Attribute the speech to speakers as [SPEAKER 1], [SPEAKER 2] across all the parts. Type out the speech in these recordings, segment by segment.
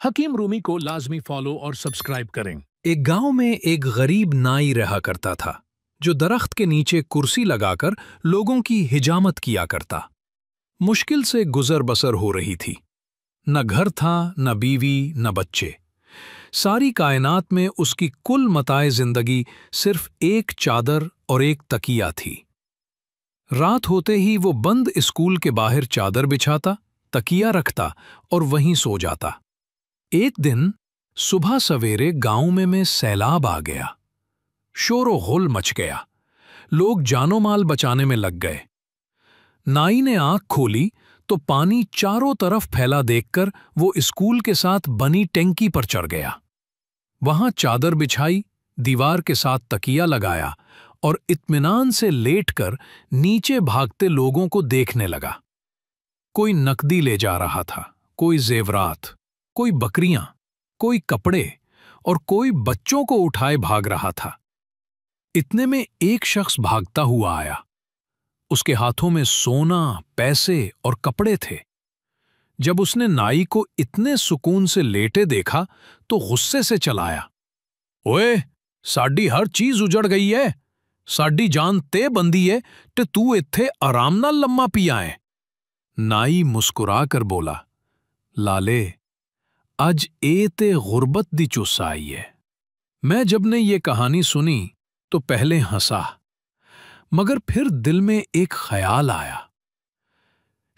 [SPEAKER 1] حکیم رومی کو لازمی فالو اور سبسکرائب کریں۔
[SPEAKER 2] ایک گاؤں میں ایک غریب نائی رہا کرتا تھا جو درخت کے نیچے کرسی لگا کر لوگوں کی حجامت کیا کرتا۔ مشکل سے گزر بسر ہو رہی تھی، نہ گھر تھا، نہ بیوی، نہ بچے۔ ساری کائنات میں اس کی کل متاع زندگی صرف ایک چادر اور ایک تکیہ تھی۔ رات ہوتے ہی وہ بند اسکول کے باہر چادر بچھاتا، تکیہ رکھتا اور وہیں سو جاتا۔ ایک دن صبح سویرے گاؤں میں سیلاب آ گیا، شور و غل مچ گیا، لوگ جان و مال بچانے میں لگ گئے۔ نائی نے آنکھ کھولی تو پانی چاروں طرف پھیلا دیکھ کر وہ اسکول کے ساتھ بنی ٹینکی پر چڑھ گیا۔ وہاں چادر بچھائی، دیوار کے ساتھ تکیہ لگایا اور اطمینان سے لیٹ کر نیچے بھاگتے لوگوں کو دیکھنے لگا۔ کوئی نقدی لے جا رہا تھا، کوئی زیورات، کوئی بکریاں، کوئی کپڑے اور کوئی بچوں کو اٹھائے بھاگ رہا تھا۔ اتنے میں ایک شخص بھاگتا ہوا آیا۔ اس کے ہاتھوں میں سونا، پیسے اور کپڑے تھے۔ جب اس نے نائی کو اتنے سکون سے لیٹے دیکھا تو غصے سے چلایا، اوئے، ساڈی ہر چیز اجڑ گئی ہے، ساڈی جان تے بندی ہے تے تو ایتھے آرام نال لمما پیا ہے۔ نائی مسکرا کر بولا، لالے، اج اے تے غربت دی چس آئی ہے۔ میں جب نے یہ کہانی سنی تو پہلے ہنسا، مگر پھر دل میں ایک خیال آیا،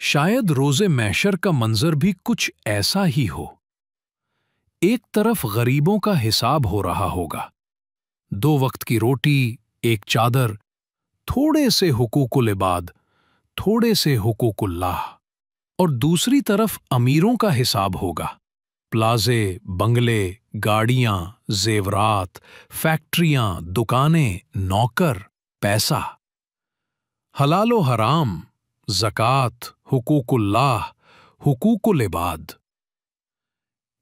[SPEAKER 2] شاید روز محشر کا منظر بھی کچھ ایسا ہی ہو۔ ایک طرف غریبوں کا حساب ہو رہا ہوگا، 2 وقت کی روٹی، ایک چادر، تھوڑے سے حقوق العباد، تھوڑے سے حقوق اللہ، اور دوسری طرف امیروں کا حساب ہوگا، پلازے، بنگلے، گاڑیاں، زیورات، فیکٹریاں، دکانیں، نوکر، پیسہ، حلال و حرام، زکوٰۃ، حقوق اللہ، حقوق العباد۔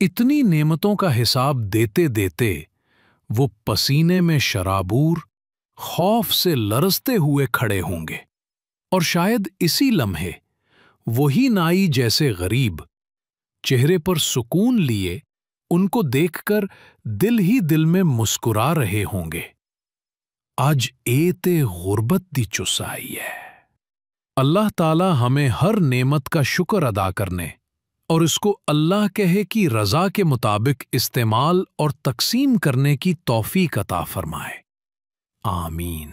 [SPEAKER 2] اتنی نعمتوں کا حساب دیتے دیتے وہ پسینے میں شرابور، خوف سے لرزتے ہوئے کھڑے ہوں گے، اور شاید اسی لمحے وہی نائی جیسے غریب چہرے پر سکون لیے ان کو دیکھ کر دل ہی دل میں مسکرا رہے ہوں گے، آج اے تے غربت دی چس آئی ہے۔ اللہ تعالی ہمیں ہر نعمت کا شکر ادا کرنے اور اس کو اللہ کہے کی رضا کے مطابق استعمال اور تقسیم کرنے کی توفیق عطا فرمائے، آمین۔